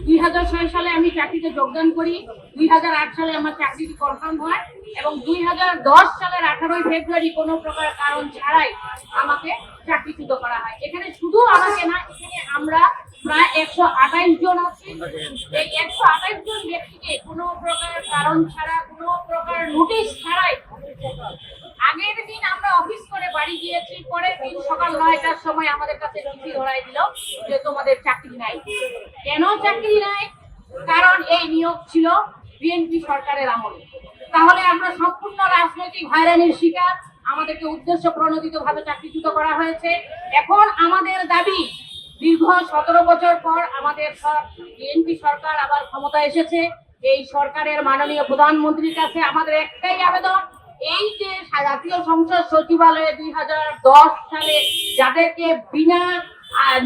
2006 সালে আমি চাকরিতে যোগদান করি। 2008 সালে আমার চাকরিটি কনফার্ম হয় এবং 2010 সালের 18 ফেব্রুয়ারি কোনো প্রকার কারণ ছাড়াই আমাকে চাকরিচ্যুত করা হয়। এখানে শুধু আমাকে না, এখানে আমরা প্রায় 128 জন আছি। এই 128 জন ব্যক্তিকে কোনো প্রকার কারণ ছাড়া, কোনো প্রকার নোটিশ ছাড়াই আগের দিন আমরা অফিস করে বাড়ি গিয়েছি, পরের দিন সকাল 9টার সময় আমাদের কাছে চিঠি ধরাই দিল যে তোমাদের চাকরি নাই। কেন চাকরি নাই? কারণ এই নিয়োগ ছিল বিএনপি সরকারের আমলে। তাহলে আমরা সম্পূর্ণ রাজনৈতিক হয়রানির শিকার, আমাদেরকে উদ্দেশ্য প্রণোদিত ভাবে চাকরিচ্যুত করা হয়েছে। এখন আমাদের দাবি, দীর্ঘ 17 বছর পর আমাদের বিএনপি সরকার আবার ক্ষমতা এসেছে। এই সরকারের মাননীয় প্রধানমন্ত্রীর কাছে আমাদের একটাই আবেদন, এই যে জাতীয় সংসদ সচিবালয়ে 2010 সালে যাদেরকে বিনা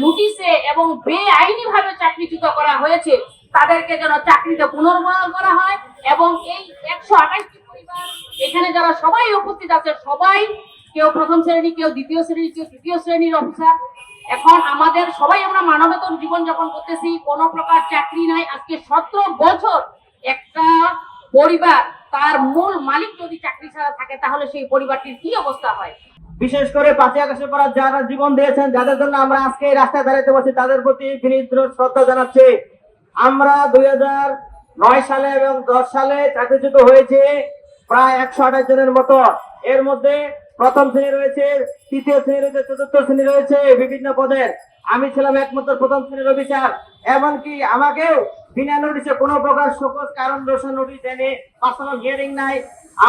নোটিশে এবং বেআইনি ভাবে চাকরিচ্যুত করা হয়েছে, তাদেরকে যেন চাকরিতে পুনর্বহাল করা হয় এবং এই 128টি পরিবার এখানে যারা সবাই উপস্থিত আছে, সবাই কেউ প্রথম শ্রেণী, কেউ দ্বিতীয় শ্রেণী, কেউ তৃতীয় শ্রেণীর অফিসার। এখন আমাদের সবাই আমরা মানবেতর জীবনযাপন করতেছি, কোনো প্রকার চাকরি নাই। আজকে 17 বছর একটা পরিবার, তার মূল মালিক যদি চাকরি ছাড়া থাকে, তাহলে সেই পরিবারটির কি অবস্থা হয়? বিশেষ করে 5ই আগস্টের পর যারা জীবন দিয়েছেন, যাদের জন্য আমরা আজকে এই রাস্তায় দাঁড়াতে বসি, তাদের প্রতি বিনীত শ্রদ্ধা জানাচ্ছি। আমরা 2009 সালে এবং 10 সালে চাকরিচ্যুত হয়েছে প্রায় 128 জনের মতো। এর মধ্যে প্রথম শ্রেণী রয়েছে, তৃতীয় শ্রেণী রয়েছে, চতুর্থ শ্রেণী রয়েছে বিভিন্ন পদের। আমি ছিলাম একমাত্র প্রথম শ্রেণীর অফিসার। এমনকি আমাকেও বিনা নোটিশে কোনো প্রকার শোকজ কারণ দর্শানোর নোটিশ দেয়নি, পার্সোনাল হিয়ারিং নাই।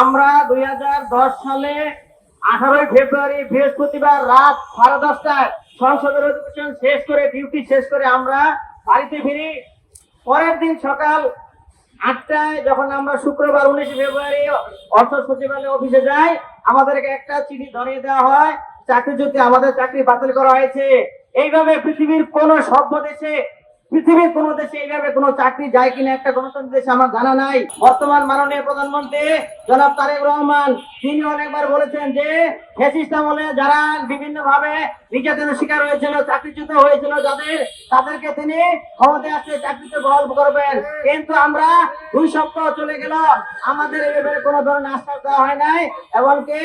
আমরা 2010 সালে 18 ফেব্রুয়ারি বৃহস্পতিবার রাত 10:30টায় সংসদের অধিবেশন শেষ করে, ডিউটি শেষ করে আমরা বাড়িতে ফিরি। পরের দিন সকাল 8টায় যখন আমরা শুক্রবার 19 ফেব্রুয়ারি অর্থ সচিবালয় অফিসে যাই, আমাদেরকে একটা চিঠি ধরিয়ে দেওয়া হয়, চাকরিচ্যুত, আমাদের চাকরি বাতিল করা হয়েছে। এইভাবে পৃথিবীর কোন সভ্য দেশে, পৃথিবীর কোন দেশে এইভাবে কোন চাকরি যায় কিনা একটা গণতন্ত্র দেশে আমার জানা নাই। বর্তমান মাননীয় প্রধানমন্ত্রী জনাব তারেক রহমান, তিনি অনেকবার বলেছেন যে ফ্যাসিস্ট আমলে যারা বিভিন্ন ভাবে নির্যাতনের শিকার হয়েছিল, চাকরিচ্যুত হয়েছিল যাদের, তাদেরকে তিনি ক্ষমতায় আসলে চাকরিতে বহাল করবেন। কিন্তু আমরা 2 সপ্তাহ চলে গেল, আমাদের এই ব্যাপারে কোনো ধরনের আশ্বাস দেওয়া হয় নাই। এমনকি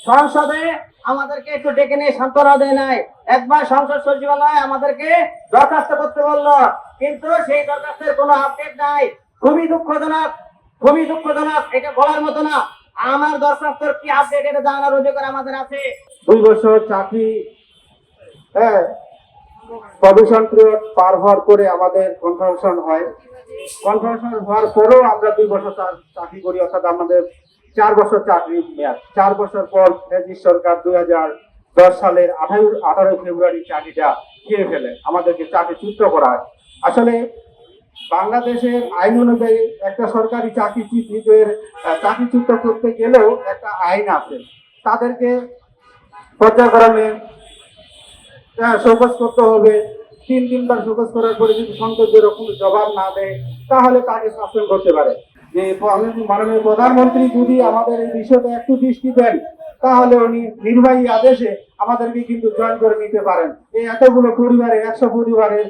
সংসদে আমাদেরকে একটু ডেকে নিয়ে সান্ত্বনা দেয় নাই। একবার সংসদ সচিবালয় আমাদেরকে দরখাস্ত করতে বললো, কিন্তু সেই দরখাস্তের কোনো আপডেট নাই। খুবই দুঃখজনক, খুবই দুঃখজনক। এটা বলার মতো না। আমার দরখাস্তের কি আপডেট, এটা জানার অধিকার আমাদের আছে। 2 বছর চাকরি প্রভিশন পিরিয়ড পার হওয়ার পরে আমাদের কনফার্মেশন হয়। কনফার্মেশন হওয়ার পরেও আমরা 2 বছর চাকরি করি, অর্থাৎ আমাদের 4 বছর চাকরি মেয়াদ। 4 বছর পর ফ্যাসিস্ট সরকার 2010 সালের 18 ফেব্রুয়ারি চাকরিটা খেয়ে ফেলে, আমাদেরকে চাকরিচ্যুত করা হয়। আসলে বাংলাদেশের আইন অনুযায়ী একটা সরকারি চাকরিচ্যুতদের চাকরিচ্যুত করতে গেলেও একটা আইন আছে। তাদেরকে পর্যায়ক্রমে শোকজ করতে হবে। 3 বার শোকজ করার পরে যদি সংসদ যেরকম জবাব না দেয়, তাহলে তাকে সাসপেন্ড করতে পারে। যে মাননীয় প্রধানমন্ত্রী যদি আমাদের এই বিষয়টা একটু দৃষ্টি দেন, তাহলে উনি নির্বাহী আদেশে আমাদেরকে কিন্তু জয়েন করে নিতে পারেন। এই এতগুলো পরিবারের, 100 পরিবারের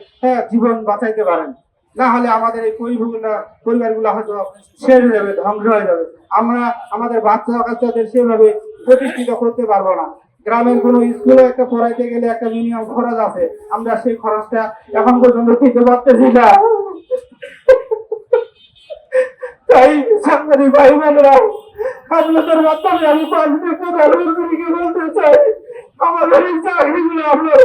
জীবন বাঁচাইতে পারেন। না হলে আমাদের এই পরিবারগুলো হয়তো শেষ হয়ে যাবে, ধ্বংস হয়ে যাবে। আমরা আমাদের বাচ্চাদের সেভাবে প্রতিষ্ঠিত করতে পারবো না। গ্রামের কোনো স্কুলে একটা পড়াইতে গেলে একটা মিনিমাম খরচ আছে, আমরা সেই খরচটা এখন পর্যন্ত দিতে পারতেছি না। তাই সাংবাদিক ভাই বোনেরা, আপনাদের মাধ্যমে আমি প্রধানমন্ত্রীকে বলতে চাই, আমাদের এই চাকরিগুলো আপনারা